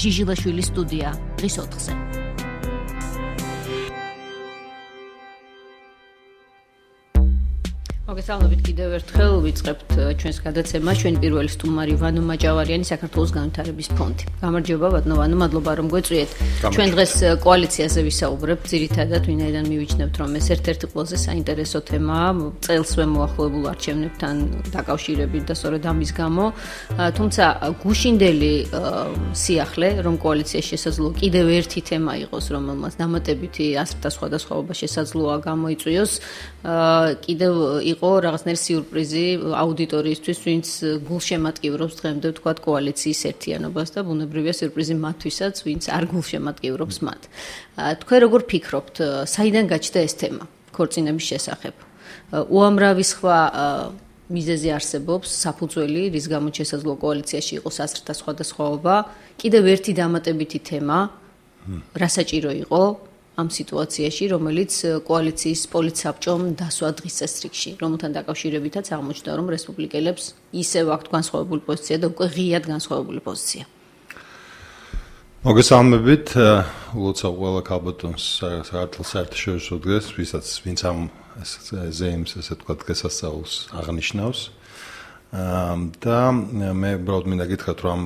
ჟიჟილაშვილის სტუდია დღის 4-ზე. მოგესალმებით კიდევ ერთხელ ვიწყებთ ჩვენს გადაცემას ჩვენი პირველი სტუმარი ვანო მაჭავარიანი საქართველოს განვითარების ფონდი. გამარჯობა ვანო, მადლობა რომ გვეწვიეთ. ჩვენ დღეს კოალიციაზე ვისაუბრებთ, ძირითადად ვინაიდან მივიჩნევთ რომ ეს ერთ-ერთი ყველაზე საინტერესო თემაა წელსვე მოახლოებულ არჩევნებთან დაკავშირებით და სწორედ ამის გამო, თუმცა გუშინდელი სიახლე რომ კოალიციაში შესაძლოა კიდევ ერთი თემა იყოს, რომელმაც დამატებითი ასრთა სხვადასხვაობა შესაძლოა გამოიწვიოს, კიდევ იყო რაღაცნაირი სიურპრიზი აუდიტორიისთვის, ვინც გულშემატკივრობს დღემდე ვთქვათ კოალიციის ერთიანობას და ბუნებრივია სიურპრიზი მათთვისაც, ვინც არ გულშემატკივრობს მათ. თქვენ როგორ ფიქრობთ, საიდან გაჩნდა ეს თემა ქორწინების შესახებ? უამრავი სხვა მიზეზი არსებობს, საფუძველი, რის გამოც შესაძლოა კოალიციაში იყოს ასრთა სხვადასხვაობა. კიდევ ერთი დამატებითი თემა, რა საჭირო იყო ამ სიტუაციაში, რომელიც კოალიციის პოლიტსაბჭომ დასვა დღის წესრიგში, რომელთან დაკავშირებითაც აღმოჩნდა, რომ რესპუბლიკელებს ისევ აქვთ განსხვავებული პოზიცია და უკვე ღიად განსხვავებული პოზიცია. მოგესალმებით, ულოცა ყველა ქალბატონს საქართველოს საერთაშორისო დღეს, ვინც ამ ზეიმს ესე თქვა დღესასწაულს აღნიშნავს. და მე უბრალოდ მინდა გითხრათ, რომ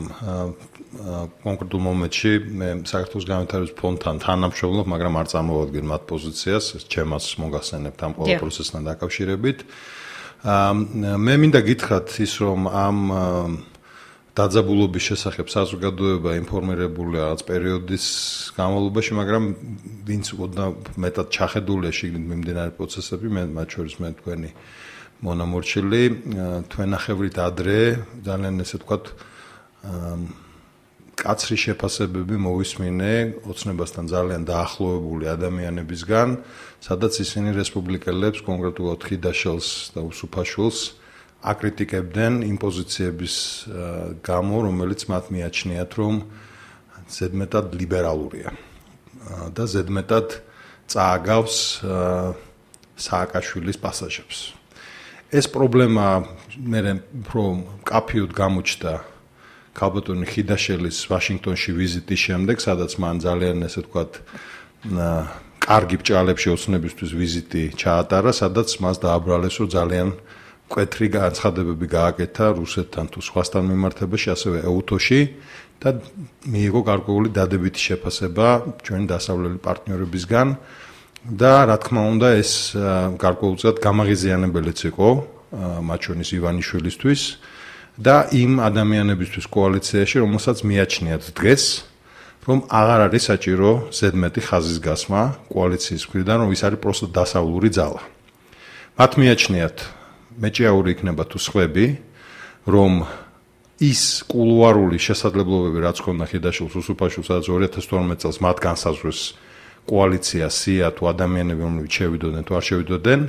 კონკრეტულ მომენტში მე საქართველოს განვითარების ფონდთან თანამშრომლობ, მაგრამ არ წარმოვადგენ მათ პოზიციას, ჩემაც მოგახსენებთ ამ ყოველ პროცესთან დაკავშირებით. მე მინდა გითხრათ ის, რომ ამ დაძაბულობის შესახებ საზოგადოება ინფორმირებულია რაღაც პერიოდის განმავლობაში, მაგრამ ვინც მეტად ჩახედულია შიგნით მიმდინარე პროცესები, მათ შორის მე თქვენი მონამორჩილი, თქვენახევრით ადრე ძალიან ესე ვთქვათ კაცრი შეფასებები მოვისმინე ოცნებასთან ძალიან დაახლოებული ადამიანებისგან, სადაც ისინი რესპუბლიკელებს, კონკრეტულად ხიდაშელს და უსუფაშვილს აკრიტიკებდნენ იმ პოზიციების გამო, რომელიც მათ მიაჩნიათ, რომ ზედმეტად ლიბერალურია და ზედმეტად წააგავს სააკაშვილის პასაჟებს. ეს პრობლემა მე უფრო კაფიოდ გამოჩნდა ქალბატონი ხიდაშელის ვაშინგტონში ვიზიტის შემდეგ, სადაც მან ძალიან ესე ვთქვათ კარგი ბჭალებში ოცნებისთვის ვიზიტი ჩაატარა, სადაც მას დააბრალეს, რომ ძალიან მკვეთრი განცხადებები გააკეთა რუსეთთან თუ სხვასთან მიმართებაში, ასევე ეუთოში და მიიღო გარკვეული დადებითი შეფასება ჩვენი დასავლელი პარტნიორებისგან. და რა თქმა უნდა ეს გარკვეულწილად გამაღიზიანებელიც იყო მათ შორის ივანიშვილისთვის და იმ ადამიანებისთვის კოალიციაში, რომელსაც მიაჩნიათ დღეს, რომ აღარ არის საჭირო ზედმეტი ხაზის გასმა კოალიციის მხრიდან, რომ ის არის პროსტო დასავლური ძალა. მათ მიაჩნიათ მეჭიაური იქნება თუ სხვები, რომ ის კულუარული შესაძლებლობები, რაც ჰქონდა ხიდაშვილს, უსუფაშვილს, სადაც 2012 წელს მათ განსაზღვრეს კოალიცია სია თუ ადამიანები, რომლებიც შევიდოდნენ თუ არ შევიდოდნენ,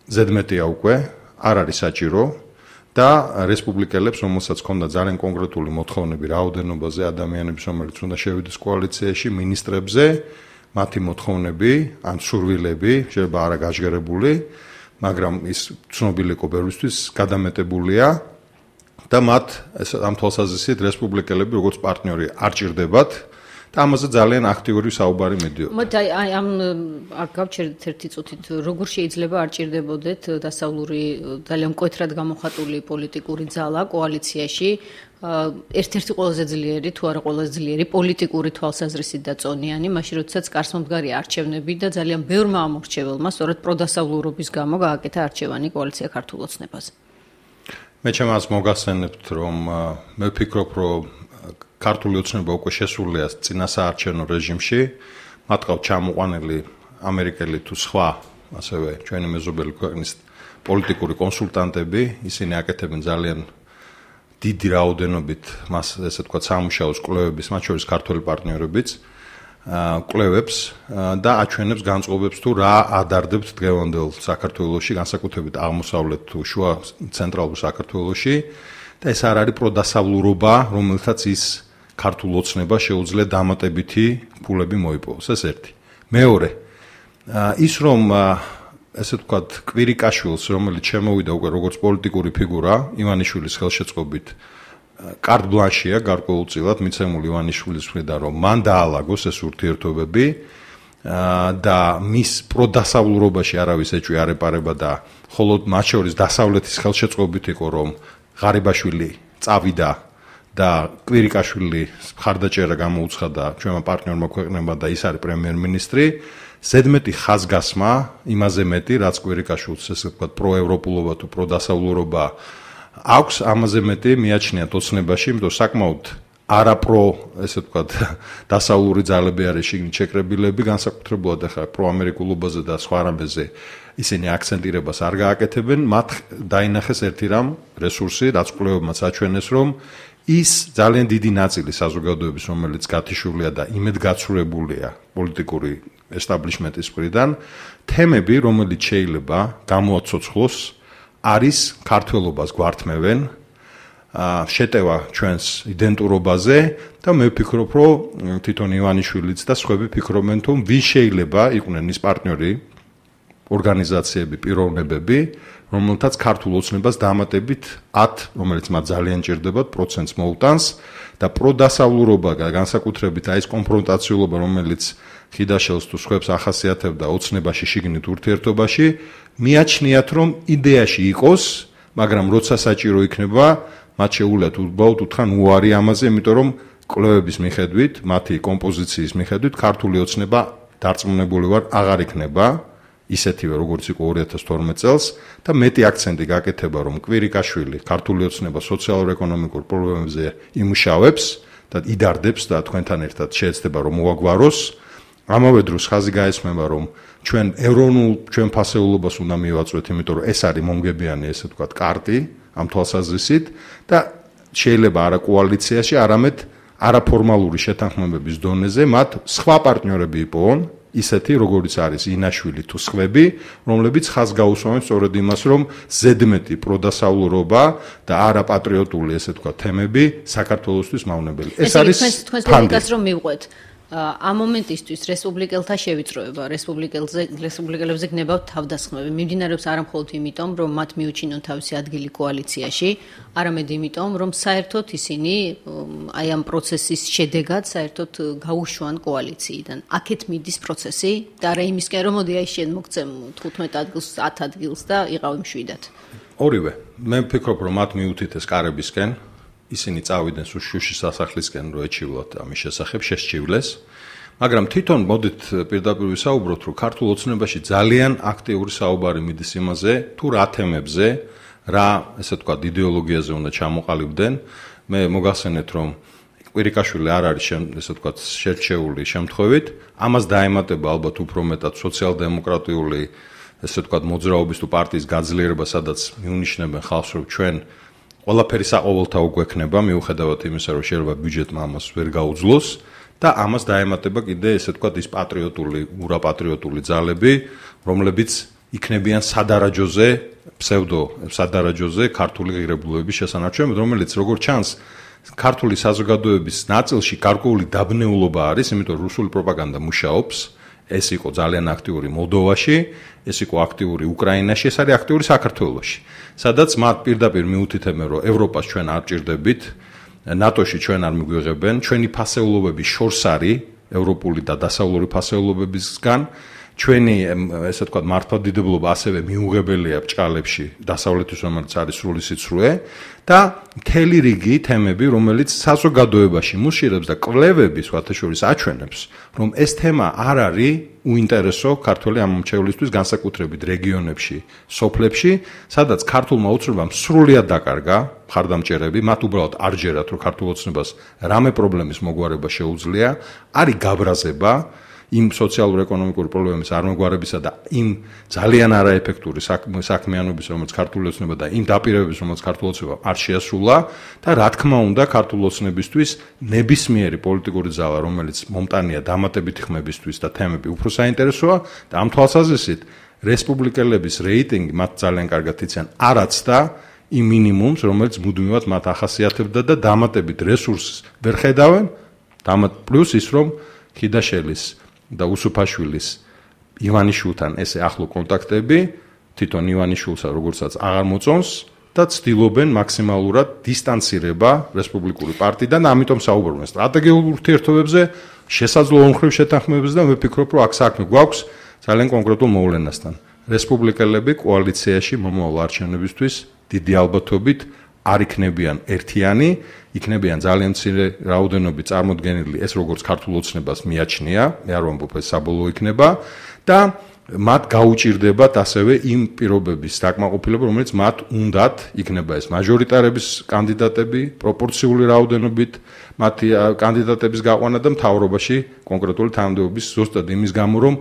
ზედმეტია უკვე, არ არის საჭირო და რესპუბლიკელებს, რომელსაც ჰქონდა ძალიან კონკრეტული მოთხოვნები რაოდენობაზე ადამიანების, რომელიც უნდა შევიდეს კოალიციაში, მინისტრებზე, მათი მოთხოვნები, ან სურვილები, შეიძლება არა გაჟღერებული, მაგრამ ის ცნობილი იყო ბევრისთვის, გადამეტებულია და მათ ამ თვალსაზრისით რესპუბლიკელები, როგორც პარტნიორი არ ჭირდებათ. და ამაზე ძალიან აქტიური საუბარი მიდიოდა. მოდი აი ამ გავჩერდეთ ერთი წუთით, როგორ შეიძლება არ ჭირდებოდეთ დასავლური ძალიან მკვეთრად გამოხატული პოლიტიკური ძალა კოალიციაში, ერთ-ერთი ყველაზე ძლიერი თუ არა ყველაზე ძლიერი პოლიტიკური თვალსაზრისით და წონიანი, მაშინ როდესაც კარსმომდგარი არჩევნები და ძალიან ბევრმა ამორჩეველმა სწორედ პროდასავლურობის გამო გააკეთა არჩევანი კოალიცია ქართულ ოცნებაზე. მე ჩემს მოგახსენებთ, რომ მე ვფიქრობ, რომ ქართული ოცნება უკვე შესულია წინასაარჩევნო რეჟიმში, მათ ყავთ ჩამოყვანილი ამერიკელი თუ სხვა, ასევე ჩვენი მეზობელი ქვეყნის პოლიტიკური კონსულტანტები, ისინი აკეთებენ ძალიან დიდი რაოდენობით მას ესე ვთქვათ სამუშაოს კვლევების, მათ შორის ქართველი პარტნიორებიც, კვლევებს და აჩვენებს განწყობებს თუ რა ადარდებთ დღევანდელ საქართველოში, განსაკუთრებით აღმოსავლეთ თუ შუა ცენტრალურ საქართველოში და ეს არ არის პროდასავლურობა, რომელთაც ის ქართულ ოცნება შეუძლია დამატებითი ფულები მოიპოვოს. ეს ერთი. მეორე, ის რომ ესე ვთქვათ კვირიკაშვილს, რომელიც შემოვიდა უკვე როგორც პოლიტიკური ფიგურა ივანიშვილის ხელშეწყობით კარტ ბლანშია გარკვეულწილად მიცემული ივანიშვილის მხრიდან, რომ მან დაალაგოს ეს ურთიერთობები და მის პროდასავლურობაში არავის ეჭვი არ ეპარება და მხოლოდ მათ შორის დასავლეთის ხელშეწყობით იყო, რომ ღარიბაშვილი წავიდა და კვირიკაშვილი მხარდაჭერა გამოუცხადა ჩვენმა პარტნიორმა ქვეყნებმა და ის არის პრემიერ-მინისტრი. ზედმეტი ხაზგასმა იმაზე მეტი, რაც კვირიკაშვილს ესე ვთქვათ პროევროპულობა თუ პროდასავლურობა აქვს, ამაზე მეტი მიაჩნიათ ოცნებაში, იმიტომ საკმაოდ არაპრო, ესე ვთქვათ, დასავლური ძალები არის შიგნით შეკრებილები, განსაკუთრებულად ახლა პროამერიკულობაზე და სხვა რამებზე ისინი აქცენტირებას არ გააკეთებენ, მათ დაინახეს ერთი რამ რესურსი, რაც კვლევებმაც აჩვენეს, რომ ის ძალიან დიდი ნაწილი საზოგადოების, რომელიც გათიშულია და იმედგაცრუებულია პოლიტიკური ესტაბლიშმენტის მხრიდან, თემები, რომელიც შეიძლება გამოაცოცხლოს, არის ქართველობას გვართმევენ, შეტევა ჩვენს იდენტურობაზე და მე ვფიქრობ, რომ თვითონ ივანიშვილიც და სხვები ფიქრობენ, თუ ვის შეიძლება იყვნენ ის პარტნიორი, ორგანიზაციები, პიროვნებები, რომელთაც ქართულ ოცნებას დამატებით 10, რომელიც მათ ძალიან ჭირდებათ, პროცენტს მოუტანს და პროდასავლურობა განსაკუთრებით აი ეს კონფრონტაციულობა, რომელიც ხიდაშელს თუ სხვებს ახასიათებდა ოცნებაში, შიგნით ურთიერთობაში, მიაჩნიათ, რომ იდეაში იყოს, მაგრამ როცა საჭირო იქნება, მათ შეუულიათ უბრალოდ უთხრან უარი ამაზე, იმიტომ რომ კვლევების მიხედვით, მათი კომპოზიციის მიხედვით, ქართული ოცნება დარწმუნებული ვარ, აღარ იქნება ისეთივე, როგორც იყო 2012 წელს და მეტი აქცენტი გაკეთება, რომ კვირიკაშვილი ქართული ოცნება სოციალურ-ეკონომიკურ პრობლემებზე იმუშავებს და იდარდებს და თქვენთან ერთად შეეცდება, რომ მოაგვაროს. ამავე დროს ხაზი გაესმება, რომ ჩვენ ეროვნულ ჩვენ ფასეულობას უნდა მივაწვეთ, იმიტომ რომ ეს არის მომგებიანი, ესე ვთქვათ, კარტი ამ თვალსაზრისით და შეიძლება არა კოალიციაში, არამედ არაფორმალური შეთანხმებების დონეზე მათ სხვა პარტნიორები იპოვონ, ისეთი როგორიც არის ინაშვილი თუ სხვები, რომლებიც ხაზს გაუსვამენ სწორედ იმას, რომ ზედმეტი პროდასავლურობა და არაპატრიოტული, ესე ვთქვათ, თემები საქართველოსთვის მავნებელი. ეს არის თქვენს ლოგიკას რომ მივყვეთ. ამ მომენტისთვის რესპუბლიკელთა შევიწროება, რესპუბლიკელებზე გნებავთ თავდასხმები. მიმდინარეობს არა მხოლოდ იმიტომ, რომ მათ მიუჩინონ თავისი ადგილი კოალიციაში, არამედ იმიტომ, რომ საერთოდ ისინი აი ამ პროცესის შედეგად საერთოდ გაუშვან კოალიციიდან. აქეთ მიდის პროცესი და არა იმისკენ, რომ მოდი აი შენ მოგცემ 15 ადგილს, 10 ადგილს და იყავი მშვიდად. ორივე. მე ვფიქრობ, რომ მათ მიუთითეს კარებისკენ ისინი წავიდნენ შუშის სასახლისკენ, რომ ეჩივლათ ამის შესახებ შესჩივლეს, მაგრამ თვითონ მოდით პირდაპირ ვისაუბროთ, რომ ქართულ ოცნებაში ძალიან აქტიური საუბარი მიდის იმაზე, თუ რა თემებზე, რა, ესე ვთქვათ, იდეოლოგიაზე უნდა ჩამოყალიბდნენ. მე მოგახსენეთ, რომ კვირიკაშვილი არ არის, ესე ვთქვათ, შერჩეული შემთხვევით, ამას დაემატება ალბათ უფრო მეტად სოციალ-დემოკრატიული, ესე ვთქვათ, მოძრაობის თუ პარტიის გაძლიერება, სადაც მიუნიშნებენ ხალხს, რომ ჩვენ ყველაფერი საყოველთაო გვექნება, მიუხედავად იმისა, რომ შეიძლება ბიუჯეტმა ამას ვერ გაუძლოს და ამას დაემატება კიდე, ესე ვთქვათ, ის პატრიოტული, ურაპატრიოტული ძალები, რომლებიც იქნებიან სადარაჯოზე, სადარაჯოზე ქართული ღირებულებების შესანარჩუნებლად, რომელიც როგორც ჩანს, ქართული საზოგადოების ნაწილში გარკვეული დაბნეულობა არის, იმიტომ რომ რუსული პროპაგანდა მუშაობს. ეს იყო ძალიან აქტიური მოლდოვაში, ეს იყო აქტიური უკრაინაში, ეს არის აქტიური საქართველოში. სადაც მათ პირდაპირ მიუთითებენ, რომ ევროპას ჩვენ არ ჭირდებით, ნატოში ჩვენ არ მიგვიღებენ, ჩვენი ფასეულობები შორს არის ევროპული და დასავლური ფასეულობებისგან, ჩვენი, ესე ვთქვათ, მართლმადიდებლობა ასევე მიუღებელია ბჭყალებში, დასავლეთის რომელიც არის სრული სიცრუე და მთელი რიგი თემები, რომელიც საზოგადოებაში მუშირებს და კვლევები სხვათა შორის აჩვენებს, რომ ეს თემა არ არის უინტერესო ქართველი ამომრჩევლისთვის, განსაკუთრებით რეგიონებში, სოფლებში, სადაც ქართულმა ოცნებამ სრულიად დაკარგა მხარდამჭერები, მათ უბრალოდ არ ჯერათ, რომ ქართულ ოცნებას რამე პრობლემის მოგვარება შეუძლია, არის გაბრაზება იმ სოციალურ-ეკონომიკური პრობლემების არმოგვარებისა და იმ ძალიან არაეფექტური საქმიანობის, რომელიც ქართული ოცნება და იმ დაპირებების, რომელიც ქართული ოცნება არ შეასრულა და რა თქმა უნდა, ქართული ოცნებისთვის ნებისმიერი პოლიტიკური ძალა, რომელიც მომტანია დამატებითი ხმებისთვის და თემები უფრო საინტერესოა და ამ თვალსაზრისით რესპუბლიკელების რეიტინგი მათ ძალიან კარგად იციან, არაცდა იმ მინიმუმს, რომელიც მუდმივად მათ ახასიათებდა და დამატებით რესურსს ვერ ხედავენ, პლუს ის, რომ ხიდაშელის და უსუფაშვილის ივანიშვილთან ესე ახლო კონტაქტები თვითონ ივანიშვილსა როგორცაც აღარ მოწონს და ცდილობენ მაქსიმალურად დისტანცირება რესპუბლიკური პარტიიდან, ამიტომ საუბრობენ სტრატეგიულ ურთიერთობებზე, შესაძლო ორმხრივ შეთანხმებებზე და მე ვფიქრობ, რომ აქ საქმე გვაქვს ძალიან კონკრეტულ მოვლენასთან. რესპუბლიკელები კოალიციაში მომავალ არჩევნებისთვის დიდი ალბათობით არ იქნებიან ერთიანი, იქნებიან ძალიან მცირე რაოდენობით წარმოდგენილი, ეს როგორც ქართულ ოცნებას მიაჩნია, მე არ ვამბობ ეს საბოლოო იქნება და მათ გაუჭირდებათ ასევე იმ პირობების დაკმაყოფილება, რომელიც მათ უნდათ იქნება ეს მაჟორიტარების კანდიდატები, პროპორციული რაოდენობით მათი კანდიდატების გაყვანა და მთავრობაში კონკრეტული თანამდებობის ზუსტად იმის გამო, რომ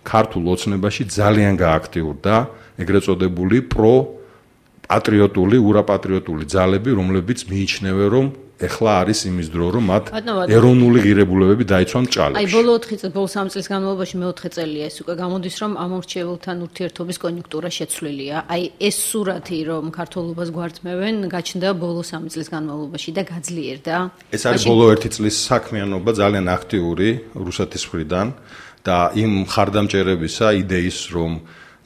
ქართულ ოცნებაში ძალიან გააქტიურდა ეგრეთ წოდებული პატრიოტული, ურაპატრიოტული ძალები, რომლებიც მიიჩნევენ, რომ ეხლა არის იმის დრო, რომ მათ ეროვნული ღირებულებები დაიცვან ჭალებში. აი, ბოლო 3 წლის განმავლობაში მე-4 წელია ეს უკვე გამოდის, რომ ამორჩეულთან ურთიერთობის კონიუნქტურა შეცვლილია. აი, ეს სურათი, რომ ქართულობას გვართმევენ, გაჩნდა ბოლო 3 წლის განმავლობაში და გაძლიერდა. ეს არის ბოლო 1 წლის საქმიანობა ძალიან აქტიური რუსეთის მხრიდან და იმ ხარდამჭერებისა იდეის, რომ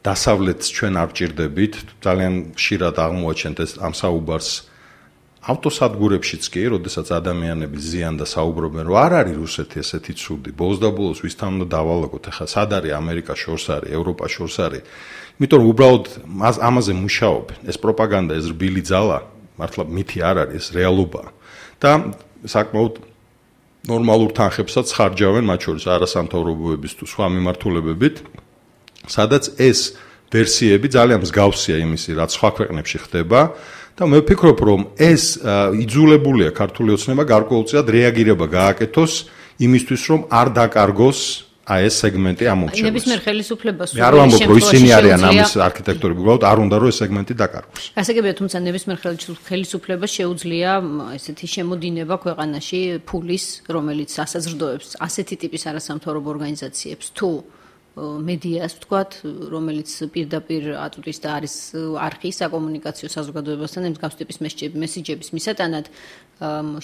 დასავლეთს ჩვენ არ ვჭირდებით, ძალიან ხშირად აღმოაჩენთ ეს ამ საუბარს ავტოსადგურებშიც კი, როდესაც ადამიანები ზიან და საუბრობენ, რომ არ არის რუსეთი ესეთი ცუდი, ბოლოს და ბოლოს ვისთან უნდა დავალაგოთ, ახლა სად არის ამერიკა შორს არის, ევროპა შორს არის. იმიტომ რომ უბრალოდ ამაზე მუშაობენ. ეს პროპაგანდა, ეს რბილი ძალა, მართლა მითი არ არის, ეს რეალობაა. და საკმაოდ ნორმალურ თანხებსაც ხარჯავენ, მათ შორის არასამთავრობოების თუ სხვა მიმართულებებით, სადაც ეს ვერსიები ძალიან მსგავსია იმისი, რაც სხვა ქვეყნებში ხდება. და მე ვფიქრობ, რომ ეს იძულებულია ქართული ოცნება გარკვეულწილად რეაგირება გააკეთოს იმისთვის, რომ არ დაკარგოს ეს სეგმენტი ამორჩეულს. ნებისმიერ ხელისუფლებას მე არ ვამბობ, რომ ისინი არიან ამის არქიტექტორები, უბრალოდ არ უნდა რომ ეს სეგმენტი დაკარგოს. გასაგებია, თუმცა ნებისმიერ ხელისუფლებას შეუძლია ესეთი შემოდინება ქვეყანაში ფულის, რომელიც ასაზრდოებს ასეთი ტიპის არასამთავრობო ორგანიზაციებს თუ მედიას ვთქვათ, რომელიც პირდაპირ აწვდის და არის არხი საკომუნიკაციო საზოგადოებასთან მსგავს ტიპის მესიჯების მისატანად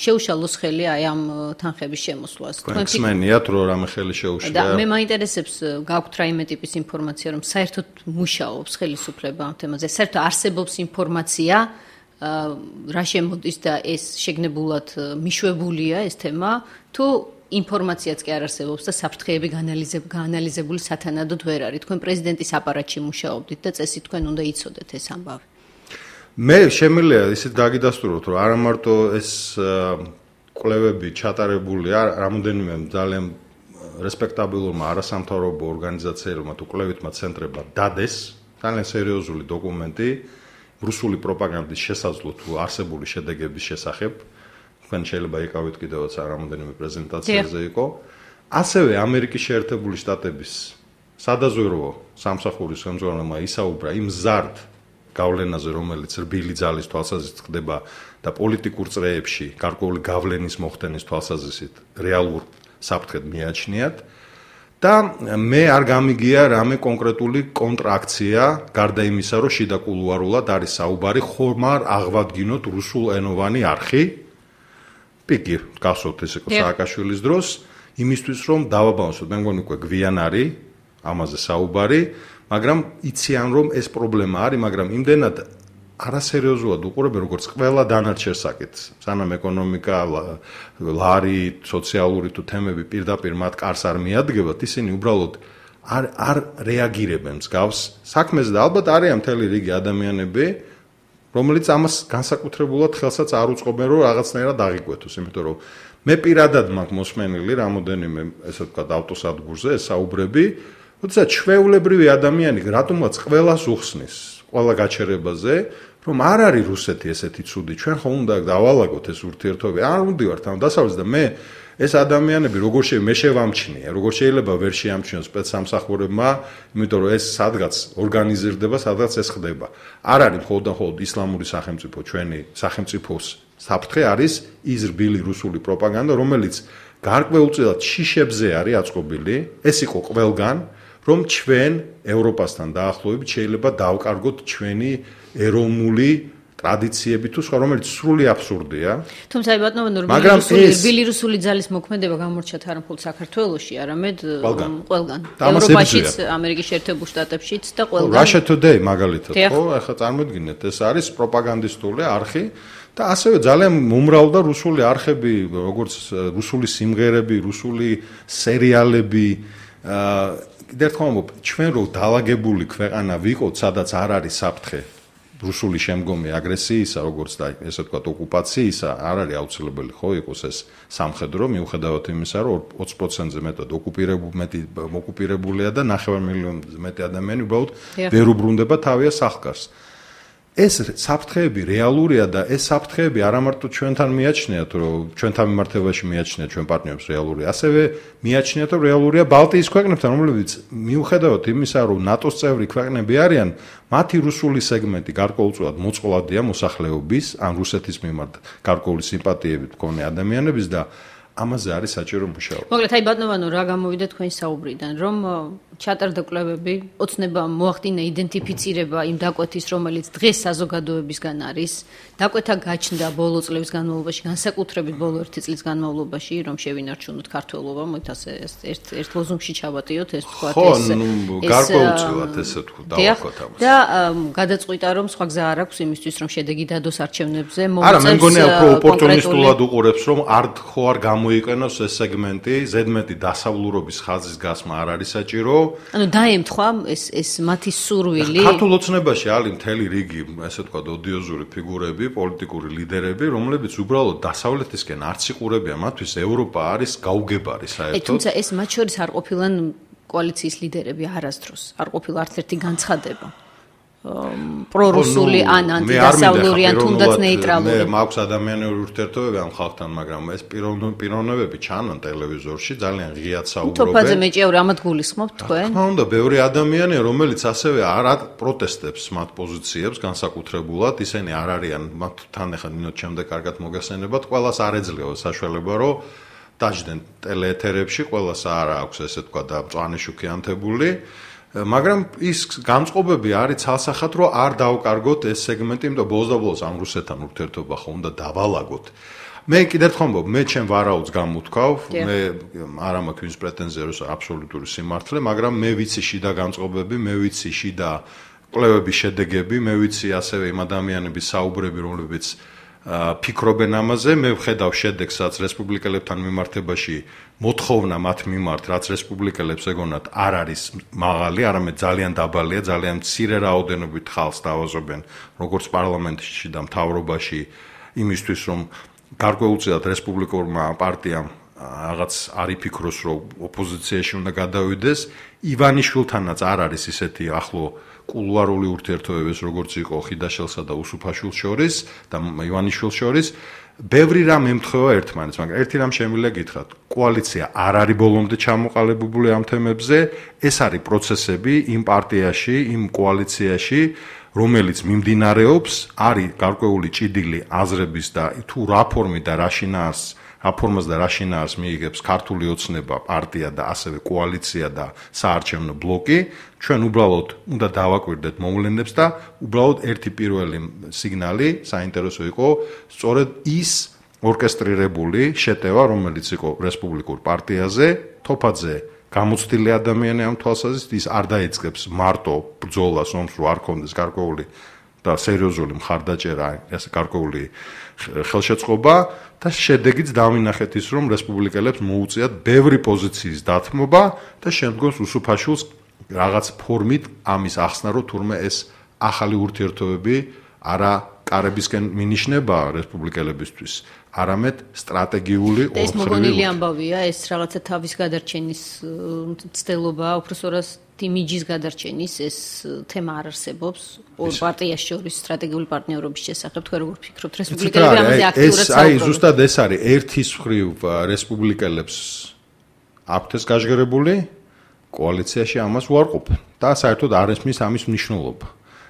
შეუშალოს ხელი აი ამ თანხების შემოსვლას. თქვენ ხსენიათ, რომ რამე ხელი შეუშლია. და მე მაინტერესებს გაქვთ რაიმე ტიპის ინფორმაცია, რომ საერთოდ მუშაობს ხელისუფლება ამ თემაზე, საერთოდ არსებობს ინფორმაცია, რა შემოდის და ეს შეგნებულად მიშვებულია ეს თემა, თუ ინფორმაციაც კი არ არსებობს და საფრთხეები გაანალიზებული სათანადოდ ვერ არის. თქვენ პრეზიდენტის აპარატში მუშაობდით და წესით თქვენ უნდა იცოდეთ ეს ამბავი. მე შემიძლია ისეთ გაგიდასტუროთ, რომ არა მარტო ეს კვლევები ჩატარებულია, რამოდენიმე ძალიან რესპექტაბილურმა არასამთავრობო ორგანიზაციებმა თუ კვლევითმა ცენტრებმა დადეს ძალიან სერიოზული დოკუმენტი რუსული პროპაგანდის შესაძლო თუ არსებული შედეგების შესახებ. თქვენ შეიძლება იკავით კიდევაც რამოდენიმე პრეზენტაციაზე იყო. ასევე ამერიკის შეერთებული შტატების სადაზვერვო სამსახურის ხელმძღვანელმა ისაუბრა იმ ზარდ გავლენაზე, რომელიც რბილი ძალის თვალსაზრისით ხდება და პოლიტიკურ წრეებში გარკვეული გავლენის მოხდენის თვალსაზრისით რეალურ საფრთხედ მიაჩნიათ. და მე არ გამიგია რამე კონკრეტული კონტრაქცია გარდა იმისა, რომ შიდა კულუარულად არის საუბარი ხომ არ აღვადგინოთ რუსულენოვანი არხი. პიკი გასვოთ ეს იყო სააკაშვილის დროს, იმისთვის რომ დავაბალანსოთ, მე მგონი უკვე გვიან არის ამაზე საუბარი, მაგრამ იციან რომ ეს პრობლემა არის, მაგრამ იმდენად არასერიოზულად უყურებენ როგორც ყველა დანარჩენ საკითხს. სანამ ეკონომიკა, ლარი, სოციალური თუ თემები პირდაპირ მათ კარს არ მიადგებათ, ისინი უბრალოდ არ რეაგირებენ მსგავს საქმეზე და ალბათ არიან მთელი რიგი ადამიანები, რომელიც ამას განსაკუთრებულად ხელსაც არ უწყობენ, რომ რაღაცნაირად აღიკვეთოს, იმიტომ რომ მე პირადად მაქვს მოსმენილი რამოდენიმე, ესე ვთქვათ, ავტოსადგურზე საუბრები, როდესაც ჩვეულებრივი ადამიანი რატომაც ყველას უხსნის, ყველა გაჩერებაზე, რომ არ არის რუსეთი ესეთი ცუდი, ჩვენ ხომ უნდა დავალაგოთ ეს ურთიერთობები, არ ვდივართ ამ დასავლეთს და მე ეს ადამიანები როგორ მე შევამჩნია, როგორ შეიძლება ვერ შეამჩნიოს სპეცსამსახურებმა, იმიტომ რომ ეს სადღაც ორგანიზირდება, სადღაც ეს ხდება. არ არის მხოლოდ ისლამური სახელმწიფო, ჩვენი სახელმწიფოს საფრთხე არის ის რბილი რუსული პროპაგანდა, რომელიც გარკვეულწილად შიშებზე არის აწყობილი, ეს იყო ყველგან, რომ ჩვენ ევროპასთან დაახლოებით შეიძლება დავკარგოთ ჩვენი ეროვნული ტრადიციები თუ სხვა, რომელიც სრული აბსურდია. თუმცა აი ბატონო, რბილი რუსული ძალის მოქმედება გამორჩა თარამფულ საქართველოში, არამედ ყველგან. ევროპაშიც, ამერიკის შეერთებულ შტატებშიც და ყველგან. Russia Today მაგალითად, ხო? ახლა წარმოიდგინეთ, ეს არის პროპაგანდისტული არხი და ასევე ძალიან მომრავლდა რუსული არხები, როგორც რუსული სიმღერები, რუსული სერიალები. კიდევ ერთხელ ვამბობ, ჩვენ რო დაალაგებული ქვეყანა ვიყოთ, სადაც არ არის საფრთხე რუსული შემდგომი აგრესიისა, როგორც და ესე ვთქვათ, ოკუპაციისა, არ არის აუცილებელი ხო იყოს ეს სამხედრო, მიუხედავად იმისა, რომ 20%-ზე მეტად ოკუპირებულია და 9 მილიონზე მეტი ადამიანი უბრალოდ ვერ უბრუნდება თავის სახლკარს. ეს საფრთხეები რეალურია და ეს საფრთხეები არა მარტო ჩვენთან მიაჩნიათ, რომ ჩვენთან მიმართებაში მიაჩნიათ ჩვენ პარტნიორებს რეალური, ასევე მიაჩნიათ, რომ რეალურია ბალტიის ქვეყნებთან, რომლებიც მიუხედავად იმისა, რომ ნატოს წევრი ქვეყნები არიან, მათი რუსული სეგმენტი გარკვეულწილად მოწყვლადია მოსახლეობის, ან რუსეთის მიმართ გარკვეული სიმპათიებით მქონე ადამიანების და ამაზე არის საჭირო მუშაობა. მოკლედ, აი ბატონო, რა გამოვიდა თქვენი საუბრიდან, რომ ჩატარდა კვლევები, ოცნება მოახდინა იდენტიფიცირება იმ დაკვეთის, რომელიც დღეს საზოგადოებისგან არის, დაკვეთა გაჩნდა ბოლო წლების განმავლობაში, განსაკუთრებით ბოლო 1 წლის განმავლობაში, რომ შევინარჩუნოთ ქართველობა, მოით ასე ერთ ლოზუნგში ჩავატიოთ, ეს თქვა ეს. ხო, გარკვეულწილად ესე თქვა დავაკვეთ ამას. და გადაწყვიტა, რომ სხვა გზა არ აქვს იმისთვის, რომ შედეგი დადოს არჩევნებზე, მოუწევს. არა, მე მგონია უფრო ოპორტუნისტულად უყურებს, რომ არ მოიყენოს ეს სეგმენტი, ზედმეტი დასავლურობის ხაზის გასმა არ არის საჭირო. ანუ დაემთხვა ეს მათი სურვილი. ქართულ ოცნებაში არის მთელი რიგი, ესე ვთქვათ, ოდიოზური ფიგურები, პოლიტიკური ლიდერები, რომლებიც უბრალოდ დასავლეთისკენ არც იყურებიან, მათთვის ევროპა არის გაუგებარი საერთოდ. თუმცა ეს მათ შორის არ ყოფილან კოალიციის ლიდერები არასდროს, არ ყოფილა არც ერთი განცხადება. პრორუსული ან ანტიდასავლური ან თუნდაც ნეიტრალური. მე მაქვს ადამიანური ურთიერთობები ამ ხალხთან, მაგრამ ეს პიროვნებები ჩანან ტელევიზორში, ძალიან ღიად საუბრობენ. თოფაძე მეჭიაური ამათ გულისხმობთ თქვენ? რა უნდა, ბევრი ადამიანია, რომელიც ასევე არ პროტესტებს მათ პოზიციებს განსაკუთრებულად, ისინი არ არიან მათთან ახლა ნინოთ შემდეგ კარგად მოგესენებათ, ყველას არ ეძლევა საშუალება, რომ დაждენ ტელეეთერებში, ყველას არ აქვს ესე თქვა და მწვანე შუქი ანთებული. მაგრამ ის განწყობები არის ცალსახად, რომ არ დავკარგოთ ეს სეგმენტი, იმიტომ რომ ბოლოს და ბოლოს ამ რუსეთთან ურთიერთობა ხო უნდა დავალაგოთ. მე კიდევ ერთხელ ვამბობ, მე ჩემ ვარაუდს გამოვთქვავ, მე არ მაქვს ის პრეტენზია, რომ აბსოლუტური სიმართლე, მაგრამ მე ვიცი შიდა განწყობები, მე ვიცი შიდა კვლევების შედეგები, მე ვიცი ასევე იმ ადამიანების საუბრები, რომლებიც ფიქრობენ ამაზე, მე ვხედავ შედეგსაც რესპუბლიკელებთან მიმართებაში მოთხოვნა მათ მიმართ, რაც რესპუბლიკელებს ეგონათ არ არის მაღალი, არამედ ძალიან დაბალია, ძალიან მცირე რაოდენობით ხალხს დავაზობენ, როგორც პარლამენტში და მთავრობაში, იმისთვის, რომ გარკვეულწილად რესპუბლიკურმა პარტიამ რაღაც არ იფიქროს, რომ ოპოზიციაში უნდა გადავიდეს, ივანიშვილთანაც არ არის ისეთი ახლო კულუარული ურთიერთობების, როგორც იყო ხიდაშელსა და უსუფაშვილს შორის და ივანიშვილს შორის, ბევრი რამ ემთხვევა ერთმანეთს, მაგრამ ერთი რამ შემიძლია გითხრათ, კოალიცია არ არის ბოლომდე ჩამოყალიბებული ამ თემებზე, ეს არის პროცესები იმ პარტიაში, იმ კოალიციაში, რომელიც მიმდინარეობს, არის გარკვეული ჭიდილი აზრების და თუ რა ფორმით და რა შინაარსს და რა შინაარსს მიიღებს ქართული ოცნება, პარტია და ასევე კოალიცია და საარჩევნო ბლოკი, ჩვენ უბრალოდ უნდა დავაკვირდეთ მოვლენებს და უბრალოდ ერთი პირველი სიგნალი საინტერესო იყო სწორედ ის ორკესტრირებული შეტევა, რომელიც იყო რესპუბლიკურ პარტიაზე, თოფაძე გამოცდილი ადამიანი ამ თვალსაზრისით, ის არ დაიწყებს მარტო ბრძოლას, ომს რო არ კონდეს გარკვეული და სერიოზული მხარდაჭერა, ესე გარკვეული ხელშეწყობა და შედეგიც დავინახეთ ის, რომ რესპუბლიკელებს მოუწიათ ბევრი პოზიციის დათმობა და შემდგომს უსუფაშვილს რაღაც ფორმით ამის ახსნა, რომ თურმე ეს ახალი ურთიერთობები არა კარებისკენ მინიშნება რესპუბლიკელებისთვის, არამედ სტრატეგიული ორმხრივი. ეს მოგონილი ამბავია, ეს რაღაცა თავის გადარჩენის ცდილობაა, უბრალოდ იმიჯის გადარჩენის ეს თემა არ არსებობს ორ პარტიას შორის სტრატეგიული პარტნიორობის შესახებ. თქვენ როგორ ფიქრობთ, რესპუბლიკელები ამაზე აქტიურად საუბრობენ? აი, ზუსტად ეს არის ერთის მხრივ რესპუბლიკელებს აქვთ ეს გაჟღერებული, კოალიციაში ამას უარყოფენ და საერთოდ არ ესმის ამის მნიშვნელობა.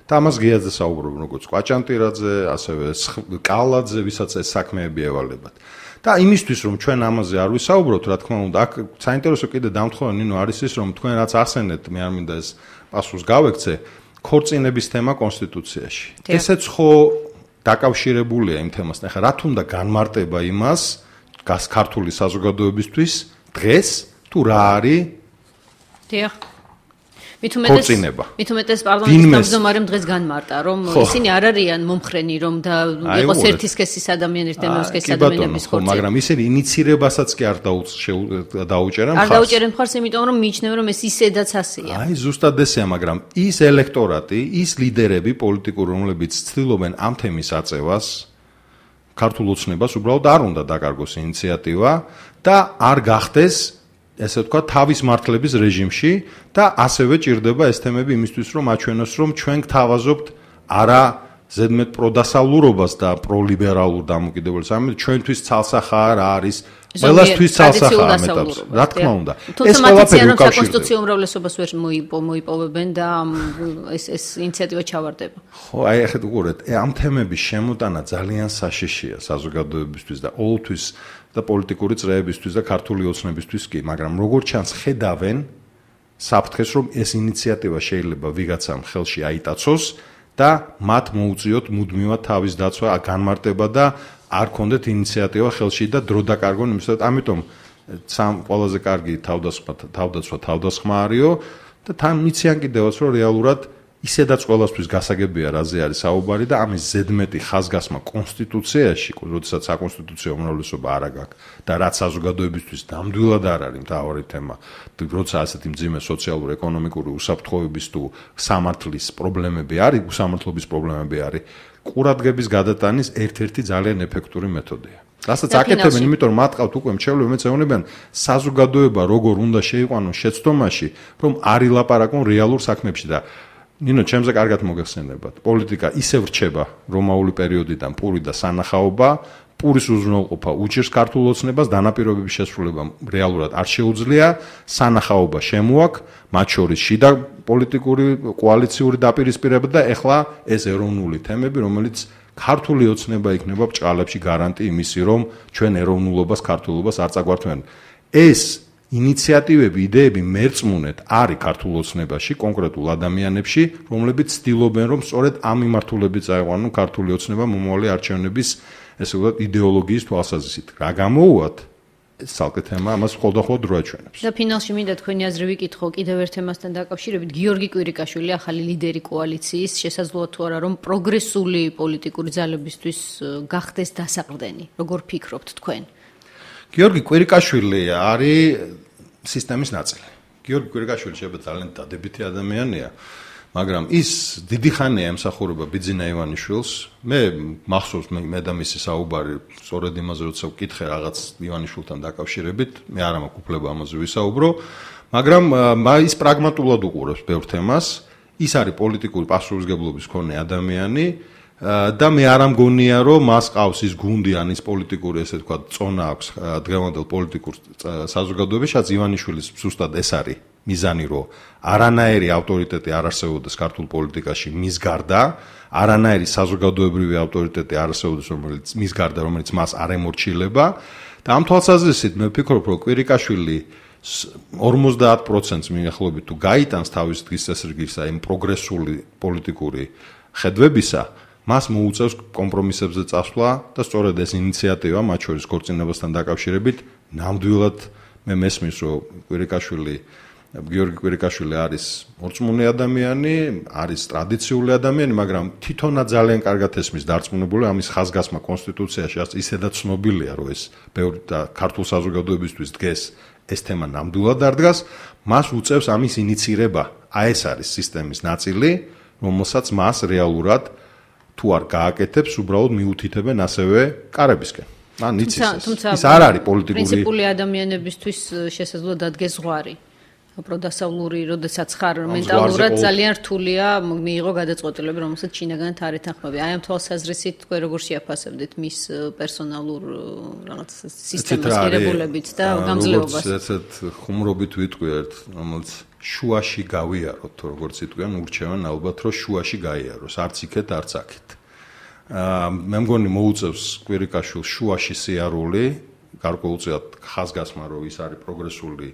და ამას გიაძე საუბრობენ, როგორც კვაჭანტირაძე, ასევე კალაძე, ვისაც ეს საქმეები ევალებათ. და იმისთვის, რომ ჩვენ ამაზე არ ვისაუბროთ, რა თქმა უნდა, აქ საინტერესო კიდე დამთხოვა ნინო არის ის, რომ თქვენ რაც ახსენეთ, მე არ მინდა ეს პასუხს გავექცე, ქორწინების თემა კონსტიტუციაში. ესეც ხო დაკავშირებულია იმ თემასთან. ახლა რა თუნდა განმარტება იმას ქართული საზოგადოებისთვის დღეს თუ რა არის დიახ მით უმეტეს პარლამენტის თავმჯდომარემ დღეს განმარტა, რომ ისინი არ არიან მომხრენი, რომ და იყოს ერთი სქესის ადამიანის და მეორე სქესის ადამიანების ხორცი. მაგრამ ისინი ინიცირებასაც კი არ დაუჭერენ მხარს. არ დაუჭერენ მხარს, იმიტომ რომ მიიჩნევენ, რომ ეს ისედაც ასეა. ზუსტად ესეა, მაგრამ ის ელექტორატი, ის ლიდერები პოლიტიკური, რომლებიც ცდილობენ ამ თემის აწევას, ქართულ ოცნებას უბრალოდ არ უნდა დაკარგოს ინიციატივა და არ გახდეს ესე ვთქვა თავის მართლების რეჟიმში და ასევე ჭირდება ეს თემები იმისთვის რომ აჩვენოს რომ ჩვენ გთავაზობთ არა ზედმეტ პროდასავლურობას და პროლიბერალურ დამოკიდებულებას ამიტომ ჩვენთვის ცალსახაა რა არის ყველასთვის ცალსახაა მეტად რა თქმა უნდა ეს ყველაფერი უკავშირდება უმრავლესობას ვერ მოიპოვებენ და ეს ინიციატივა ჩავარდება ხო აი ახლა უყურეთ ამ თემების შემოტანა ძალიან საშიშია საზოგადოებისთვის და ყოველთვის და პოლიტიკური წრეებისთვის და ქართული ოცნებისთვის კი, მაგრამ როგორც ჩანს ხედავენ საფრთხეს, რომ ეს ინიციატივა შეიძლება ვიღაცამ ხელში აიტაცოს და მათ მოუწიოთ მუდმივად თავის დაცვა, განმარტება და არ კონდეთ ინიციატივა ხელში და დრო დაკარგონ იმისათვის. ამიტომ ყველაზე კარგი თავდაცვა არისო და თან მიციან კიდევაც, რომ რეალურად ისედაც ყველასთვის გასაგებია რაზე არის საუბარი და ამის ზედმეტი ხაზგასმა კონსტიტუციაში, როდესაც საკონსტიტუციო უმრავლესობა არ აქვს და რაც საზოგადოებისთვის ნამდვილად არ არის მთავარი თემა, როცა ასეთი მძიმე სოციალურ-ეკონომიკური უსაფრთხოების თუ სამართლის პრობლემები არის, უსამართლობის პრობლემები არის, ყურადღების გადატანის ერთ-ერთი ძალიან ეფექტური მეთოდია. რასაც აკეთებენ, იმიტომ რომ მათ ყავთ უკვე მრჩევლები, რომელიც ეუბნებიან საზოგადოება როგორ უნდა შეიყვანოს შეცდომაში, რომ არ ილაპარაკონ რეალურ საქმეებში და ნინო, ჩემზე კარგად მოგეხსენებათ. პოლიტიკა ისევ რჩება რომაული პერიოდიდან პური და სანახაობა, პურის უზრუნველყოფა უჭირს ქართულ ოცნებას, დანაპირობების შესრულება რეალურად არ შეუძლია, სანახაობა შემოაქვს, მათ შორის შიდა პოლიტიკური კოალიციური დაპირისპირება და ეხლა ეს ეროვნული თემები, რომელიც ქართული ოცნება იქნება ბჭყალებში გარანტი იმისი, რომ ჩვენ ეროვნულობას, ქართულობას არ წაგვართმევენ. ეს ინიციატივები, იდეები მერწმუნეთ არის ქართულ ოცნებაში, კონკრეტულ ადამიანებში, რომლებიც ცდილობენ, რომ სწორედ ამ მიმართულებით წაიყვანონ ქართული ოცნება მომავალი არჩევნების, ესე ვთქვათ, იდეოლოგიის თვალსაზრისით. რა გამოუვათ? ეს ცალკე თემა, ამას ხოლმე დრო აჩვენებს. და ფინალში მინდა თქვენი აზრი ვიკითხო კიდევ ერთ თემასთან დაკავშირებით, გიორგი კვირიკაშვილი, ახალი ლიდერი კოალიციის, შესაძლოა თუ არა, რომ პროგრესული პოლიტიკური ძალებისთვის გახდეს დასაყრდენი. როგორ ფიქრობთ თქვენ? გიორგი კვირიკაშვილი არის სისტემის ნაწილი. გიორგი კვირიკაშვილი შეიძლება ძალიან დადებითი ადამიანია, მაგრამ ის დიდი ხანია ემსახურება ბიძინა ივანიშვილს. მე მახსოვს მე და მისი საუბარი სწორედ იმაზე, როცა ვკითხე რაღაც ივანიშვილთან დაკავშირებით, მე არ მაქვს უფლება ამაზე ვისაუბრო, მაგრამ ის პრაგმატულად უყურებს ბევრ თემას. ის არის პოლიტიკური პასუხისმგებლობის მქონე ადამიანი. და მე არ ამგონია რომ მას ყავს ის გუნდი ან ის პოლიტიკური ესე თქვა წონა აქვს დღევანდელ პოლიტიკურ საზოგადოებაში, რაც ივანიშვილის ზუსტად ეს არის მიზანი, რომ არანაირი ავტორიტეტი არ არსებობდეს ქართულ პოლიტიკაში მის გარდა, არანაირი საზოგადოებრივი ავტორიტეტი არ არსებობდეს მის გარდა, რომელიც მას არ ემორჩილება და ამ თვალსაზრისით მე ვფიქრობ, რომ კვირიკაშვილი 50% მიახლოებით თუ გაიტანს თავის დღის წესრიგისა იმ პროგრესული პოლიტიკური ხედვებისა, მას მოუწევს კომპრომისებზე წასვლა და სწორედ ეს ინიციატივა, მათ შორის ქორწინებასთან დაკავშირებით, ნამდვილად მე მესმის, რომ გიორგი კვირიკაშვილი არის მორწმუნე ადამიანი, არის ტრადიციული ადამიანი, მაგრამ თვითონაც ძალიან კარგად ესმის დარწმუნებული, ამის ხაზგასმა კონსტიტუციაში ისედაც ცნობილია, რომ ეს ბევრი და ქართულ საზოგადოებისთვის დღეს ეს თემა ნამდვილად არ დგას, მას უწევს ამის ინიცირება. აი ეს არის სისტემის ნაწილი, რომელსაც მას რეალურად თუ არ გააკეთებს, უბრალოდ მიუთითებენ ასევე კარებისკენ. ან იცის ეს არ არის პოლიტიკური პრინციპული ადამიანებისთვის შესაძლოა დადგეს ზღვარი. პროდასავლური, როდესაც ხარ მენტალურად ძალიან რთულია მიიღო გადაწყვეტილება, რომელსაც შინაგანად არ ეთანხმები. აი ამ თვალსაზრისით თქვენ როგორ შეაფასებდით მის პერსონალურ რაღაც სისტემას ღირებულებით და გამძლეობას? ესეთ ხუმრობით ვიტყვიეთ, რომელიც შუაში გავიაროთ, როგორც იტყვიან, ურჩევენ ალბათ, რომ შუაში გაიაროს, არც იქეთ, არც აქეთ. მე მგონი მოუწევს კვირიკაშვილს შუაში სიარული, გარკვეულწილად ხაზგასმა, რომ ის არის პროგრესული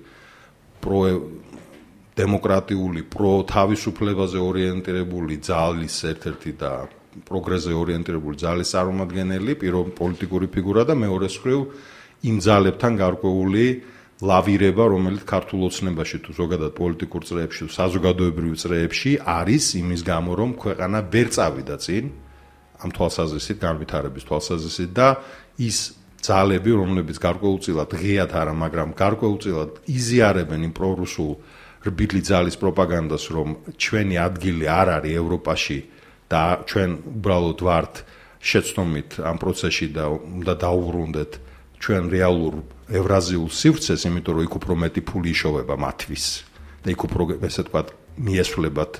პროდემოკრატიული, პროთავისუფლებაზე ორიენტირებული ძალის ერთ-ერთი და პროგრესზე ორიენტირებული ძალის წარმომადგენელი, პირველ პოლიტიკური ფიგურა და მეორე მხრივ იმ ძალებთან გარკვეული ლავირება, რომელიც ქართულ ოცნებაში თუ ზოგადად პოლიტიკურ წრეებში, საზოგადოებრივ წრეებში არის იმის გამო, რომ ქვეყანა ვერ წავიდა წინ ამ თვალსაზრისით, განვითარების თვალსაზრისით და ის ძალები, რომლებიც გარკვეულწილად ღიად არა, მაგრამ გარკვეულწილად იზიარებენ იმ პრორუსულ რბილი ძალის პროპაგანდას, რომ ჩვენი ადგილი არ არის ევროპაში და ჩვენ უბრალოდ ვართ შეცდომით ამ პროცესში და უნდა დაუბრუნდეთ ჩვენ რეალურ ევრაზიულ სივრცეს, იმიტომ რომ იქ უფრო მეტი ფული იშოვება მათთვის და იქ უფრო ესე ვთქვათ მიესვლებათ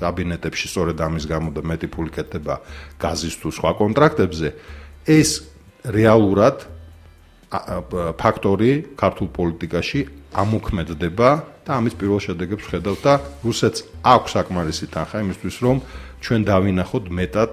კაბინეტებში სწორედ ამის გამო და მეტი ფული კეთდება გაზის თუ სხვა კონტრაქტებზე, ეს რეალურად ფაქტორი ქართულ პოლიტიკაში ამოქმედდება და ამის პირველ შედეგებს ხედავთ და რუსეთს აქვს საკმარისი თანხა იმისთვის, რომ ჩვენ დავინახოთ მეტად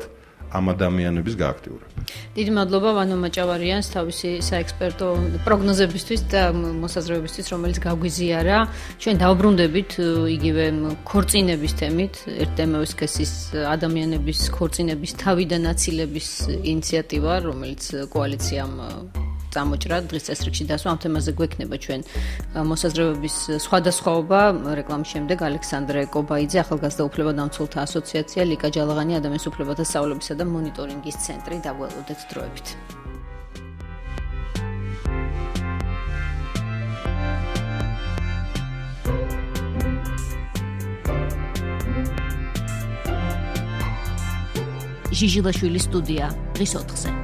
ამ ადამიანების გააქტიურება. დიდი მადლობა ვანო მაჭავარიანს თავისი საექსპერტო პროგნოზებისთვის და მოსაზრებებისთვის, რომელიც გაგვიზიარა. ჩვენ დავბრუნდებით იგივე ქორწინების თემით, ერთ-მევეს კესის ადამიანების ქორწინების თავიდან აცილების ინიციატივა, რომელიც კოალიციამ წამოჭრა დღის წესრიგში დასვა, ამ თემაზე გვექნება ჩვენ მოსაზრებების სხვადასხვაობა. რეკლამის შემდეგ ალექსანდრე კობაიძე, ახალგაზრდა უფლებადამცველთა ასოციაცია, ლიკა ჯალაღანი, ადამიანის უფლებათა სწავლებისა და მონიტორინგის ცენტრი. დაგველოდეთ დროებით. ჟიჟილაშვილის სტუდია დღის 4-ზე.